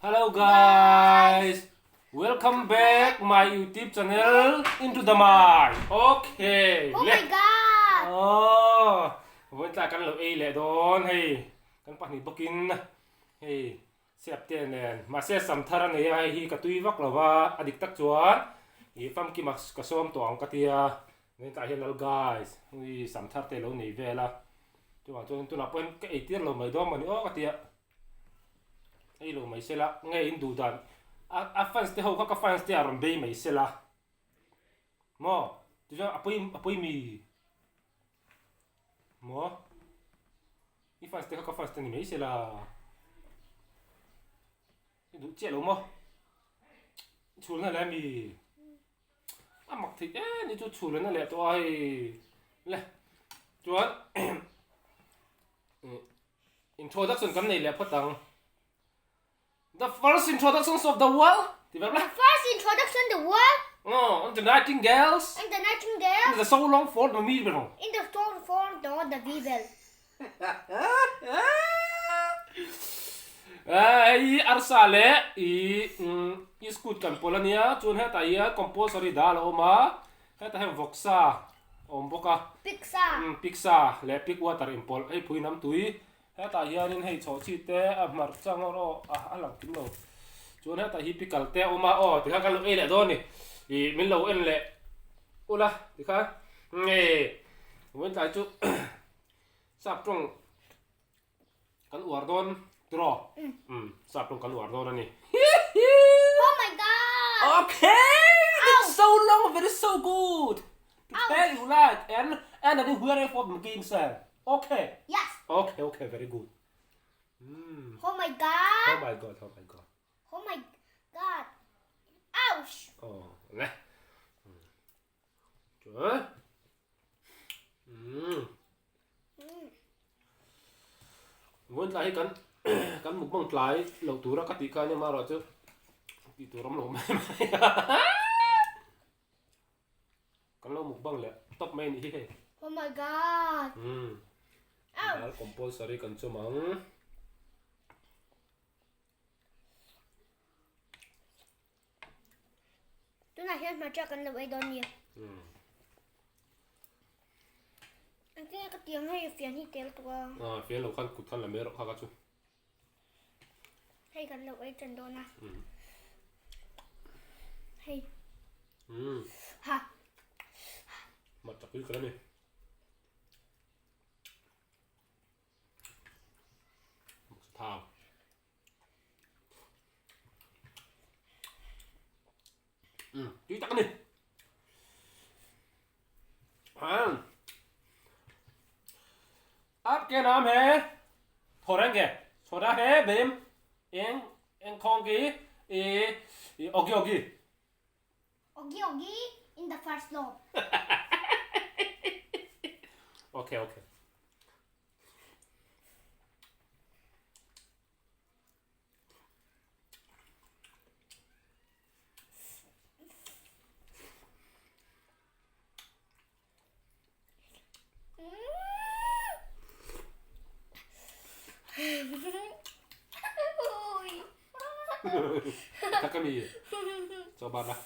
Hello guys, welcome back my YouTube channel Into the Mind. Okay. Oh my god. Vẫn là căn lẩu lẹ đón hey, căn bạn đi Bắc hey, xếp tiền nè, mà sẽ sắm thara này hay hi cả tuy vắc là va adik tak chuan, hi pham ki mas ka som toang ka tia, nên tại hiện guys, hi sắm thar te lo này về là, tôi là quên cái tiền lo mày đó mà nữa ka tia. Ai lo mai sela ngay in du dan a fans te ho ka fans te aron be mai sela mo tu ja apoi mi mo i fans te ka fans te ni mai sela du che lo mo chul na la mi a mak thi ni chu chul na le to ai le chuan introduction kan nei le phatang The first introductions of the world. The first introduction to the world. Oh, and the nightingales. And the nightingale. And the so long for the Bibel. In the store for the Bible. I arsale I school kan Polania chun ha taia compulsory dal oma ha ta voxa omboka pixa le pick water impol ai puinam tui ha ta hianin hei cho chi te a mar changoro a lang kin lo chuan ha ta hi pikal te oma o ti kha kan lo e le do ni I min lo en le ula ti kha nge wen ta chu sap trong kan uar don draw sap trong kan uar don ani Oh my god. Okay, it's so long but it's so good to tell you like and I didn't hear it from King sir. Okay. Yes. Okay, very good. Oh my god. Oh my god. Oh my god. Ouch. Oh, nè. Trời. Muốn lại cắn một bông trái lẩu tú ra cắt tí cái nhưng mà rồi chứ tí tú lắm lẩu mày cắn lẩu một bông lẹ top main đi hết. Oh my god. Dal compulsory kan cumang Tôi này hiện mà cho cần lưu ý đó nhiều. Anh cái tiếng hay phiền hi tiếng tua. phiền lâu khăn cụt khăn là mẹ rồi khá chú Hay cần lưu ý chân đó nè. Hay. Ha. mặt chặt cái này thảo chú chắc đi áp cái nam hè thổi anh kìa thổi ra hè bếm em con kì ogi Ogi in the first floor. Okay. Kakak ni, coba lah.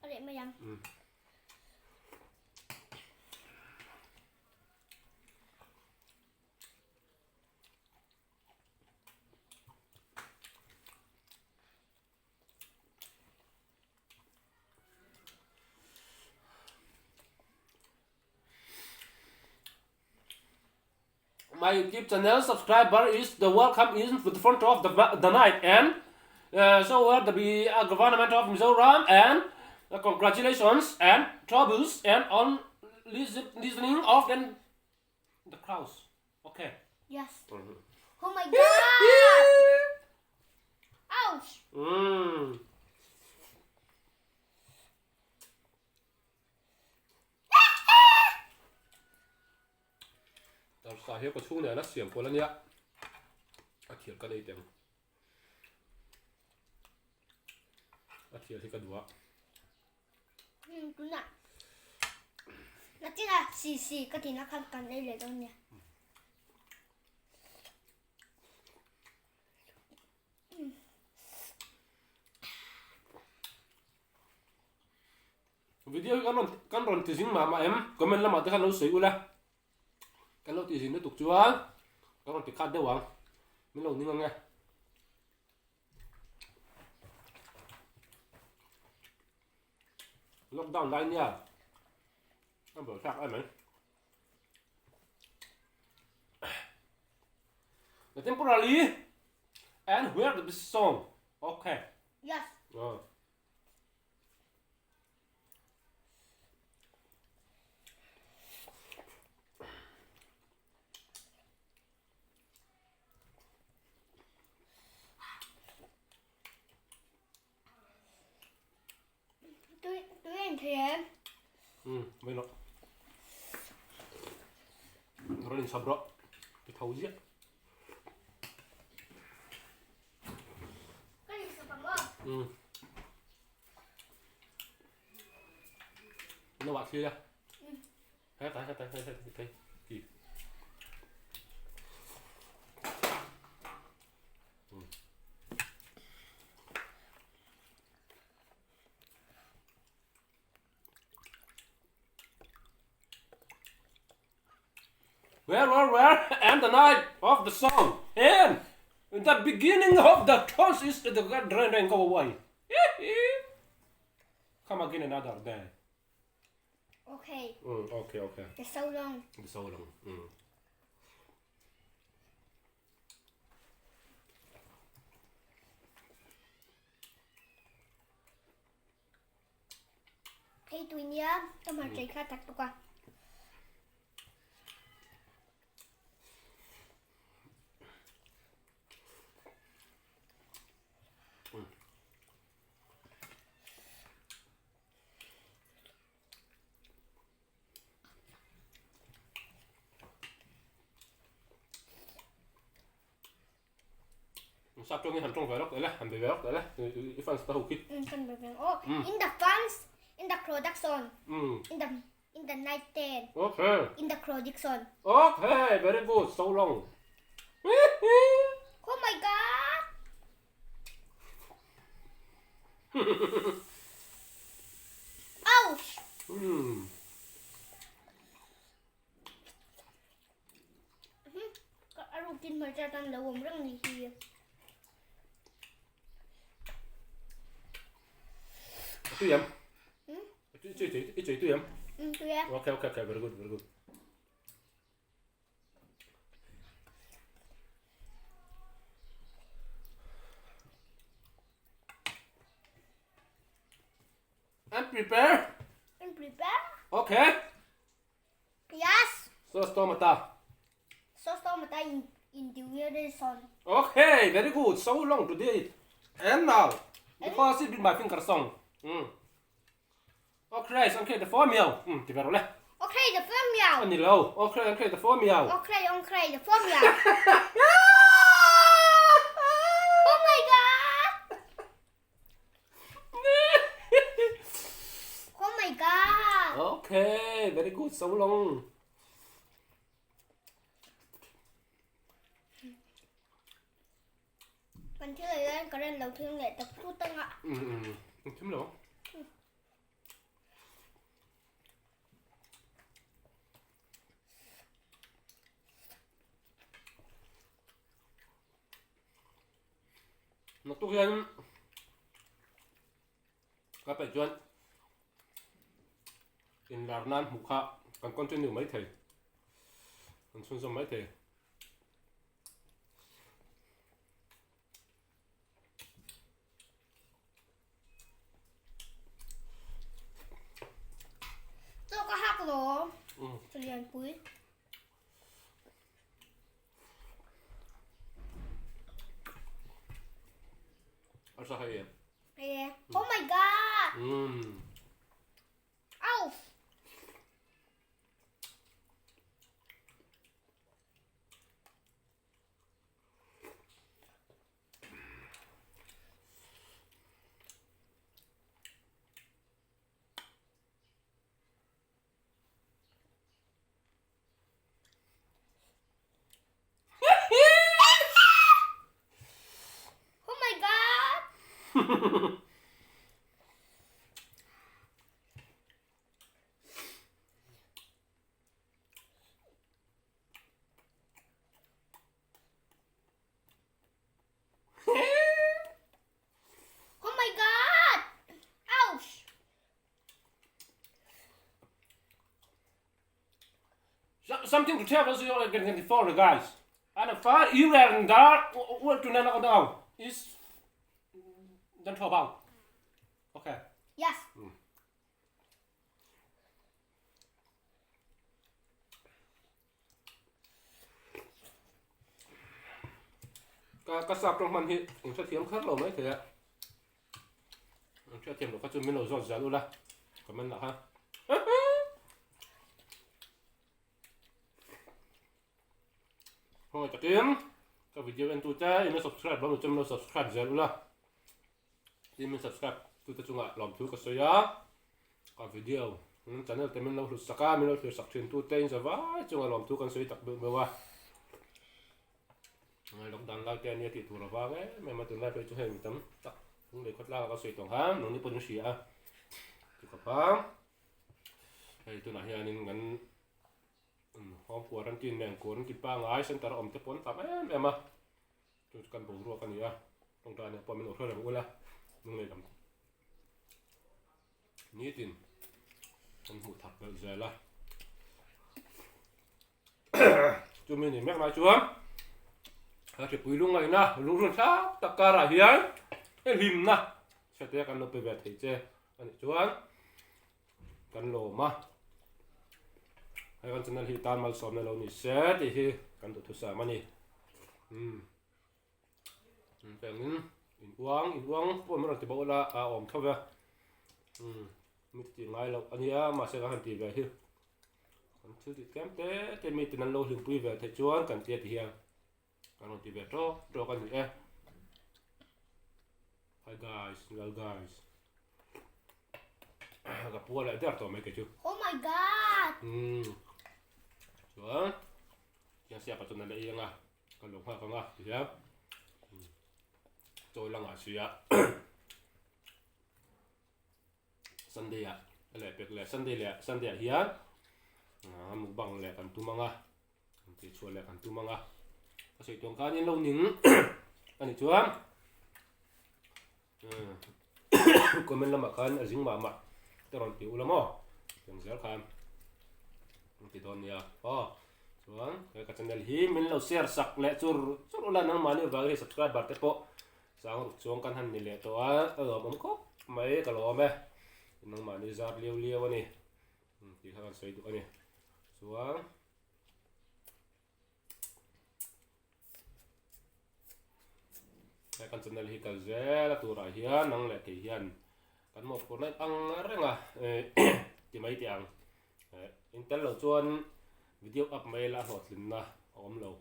Adik mayang. My YouTube channel subscriber is the welcome is to the front of the night and so the government of Mizoram and congratulations and troubles and on listening of the crowds. Okay. Yes. Oh my god. Ouch. Sa hiệp của chú này nó xiềng của nó nhé, thiệt cái này tiếng, thiệt thì cái đũa, đúng nè, nó chỉ là xì cái thì nó không cần đây để đâu nhỉ. video kan ron ti jing ma em comment lama te kan lo sei ula kan lo ti jing ne tuk chuan kan ron ti khat de wang min lo ning nge lockdown lai nia kan bo sak ai mai the temporarily and where the song okay Yes. oh. Tôi ăn thêm. Vậy nó rồi lên sabro cái thau gì Cái gì sập bông? nó bạc kia hết tay gì Where, and the night of the song, and the beginning of the toast is the drain and go away. Come again another day. Okay. Okay. It's so long. It's so long. Hey, tôi nhớ, tôi mà chạy khai thật qua. Sắp trong cái hành trong về đó đấy, hành về đó đấy, cái phần tàu kít. Phần về oh, in the funds, in the production, in the night ten. Okay. In the production. Okay, very good. So long. Oh my god. Ouch. Cái routine mà ra tăng là gồm rất nhiều. Tụi em. Chị tụi em. Tụi em. Okay, very good. I'm prepared. I'm prepared. Okay. Yes. So stomata. So in the direction. Okay, very good. So long today. And now, because it did my finger song. Okay, the formula. Thì vào đây. Okay, the formula. Anh lâu. Okay, the formula. Okay, the formula. Oh my god. Oh my god. Okay, very good. So long. Mình chưa lên có lên đầu tiên để tập thu tăng ạ. Chấm lỗ. Nó tốt hơn. Các bạn chuẩn. In Larnan mukha kan continue mai thei. Kan sun som mai thei. Tôi có hát rồi. Cho liền cuối. Asa hay. Yeah. Oh my god. Ow. Oh my god. something to tell us again for the guys. And far you are there. What to know is don't talk about. Okay. Yes. Cái sạp trong màn hiện cũng sẽ thiếm khát lẩu mấy thế ạ. Sẽ thiếm được các chân miếng lẩu giọt giọt luôn là. Cảm ơn là ha. Thôi chặt kiếm. Các video anh tụi cha em subscribe bao nhiêu trăm nó subscribe giọt luôn là. Em subscribe tụi ta chung ạ làm thứ cái sợi á. Các video channel temen lâu lụt saka mình lâu lụt sạc truyền tụi tên giờ vãi chung ạ làm thứ con sợi đặc biệt mà qua. Lúc đang lao tiền như thì tụi nó vào ấy, mà tụi nó phải cho hình tấm tắc, cũng để cất lao có sợi tổng hám, nó như bún xì à, tụi các bạn, hay tụi nó hiện nên ngắn, hôm qua đang tin nền cuốn kịp ba ngái sen tara om tập bốn tập em mà, tụi cần bổ ruột cái gì à, trong trại này bọn mình ở thôi là bố la, nhưng này làm, ní tin, con hụt thập vậy giờ là, chú mình thì mẹ nói chúa. Thì quý lúc này na lúc luôn sao tất cả là hiến cái lim na sẽ thấy cái nó bị vẹt thấy chưa anh chú anh cái lỗ mà hay con chân là hitan mal xóm này lâu nhỉ sẽ thì cái tụt sa mà nhỉ phải in uang bố mình thì bảo là ôm thâu về mình chỉ ngay lâu anh nhá mà sẽ có hành gì về chứ còn thứ thì kém thế thì mình từนั้นlâu liền quý về thấy chú anh cần tiền thì hiền Kalau tiba tu kan ni Hi guys, well guys. Agak puas lah dia tu mereka tu. Oh my god. So, yang siapa tu nak yang ah? Kalau hak kan ah, siap. Tôi lang ah siap. Sunday ah, leh pek leh Sunday hian. Mukbang leh kan tu manga. Nanti cuci leh kan tu manga. Kasi itong kanin lâu nín anh chú em comment là makan ở dính mà tôi còn tiểu lắm ó tiếng dẻo kham thì đòn nha xuống cái channel hi mình lâu share sak lệ chur là nang mani và subscribe bật cái bộ sáng xuống căn hành lệ to ở mông cốc mấy cái lò mẹ nang mani giặt liêu anh thì các bạn xây được anh xuống cái channel hi cái dễ là tụi ra hiền năng lệ thì hiền cái một con này ăn reng à thì mấy tiếng Intel lâu chuan video up mấy là hot lên na ôm lâu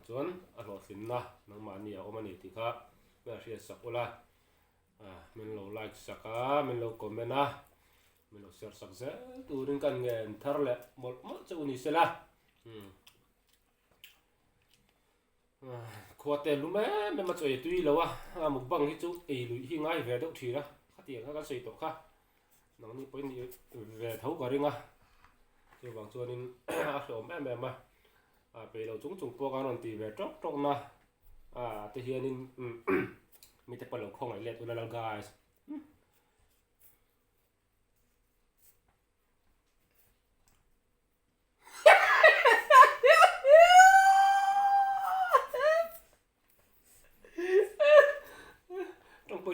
chuan hot lên na năng mà nhiều ôm anh thì khác bây giờ sắp ola mình lâu like saka mình lâu comment na mình lâu share sak dễ tụi đừng cần nghe thar lệ một chỗ này sẽ là khoa tiền luôn mấy mà chơi tuy lâu một bằng cái chỗ ấy lùi hi ngay về đâu thì đó khát tiền các xây tổ khác nó như bây giờ về thấu quả riêng thì bằng cho nên số mẹ mà về đầu chúng po cái non thì về chóc trong na thì hiện nên mình tập lâu không lại lệ tụi nó guys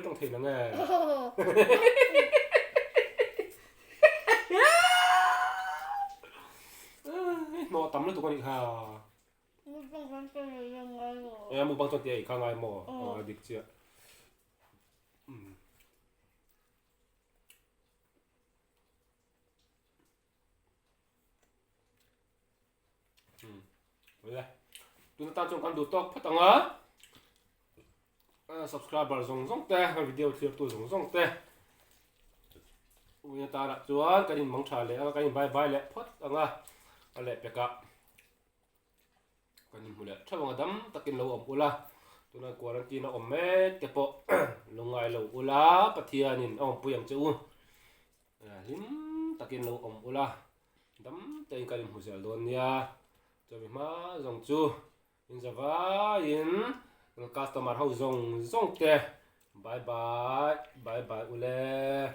trong thì nó nghe nó tắm lên tụi con đi ha em một bằng cho tiền khang ai mò địch chưa vậy tụi nó tan trong căn đồ to phát tăng á subscriber zong te video thiệp tu zong te ui ta đã chuan cái hình mong trả lệ cái hình bye lệ phốt anga lệ peka cái hình mule thằng ông đâm takin lâu om ula tu na quarantine om me te po lungai lâu ula pathianin om puyang chu lim takin lâu om ula đâm te cái hình husel don ya cho mi ma zong chu in zawa in customer how zong te bye bye ule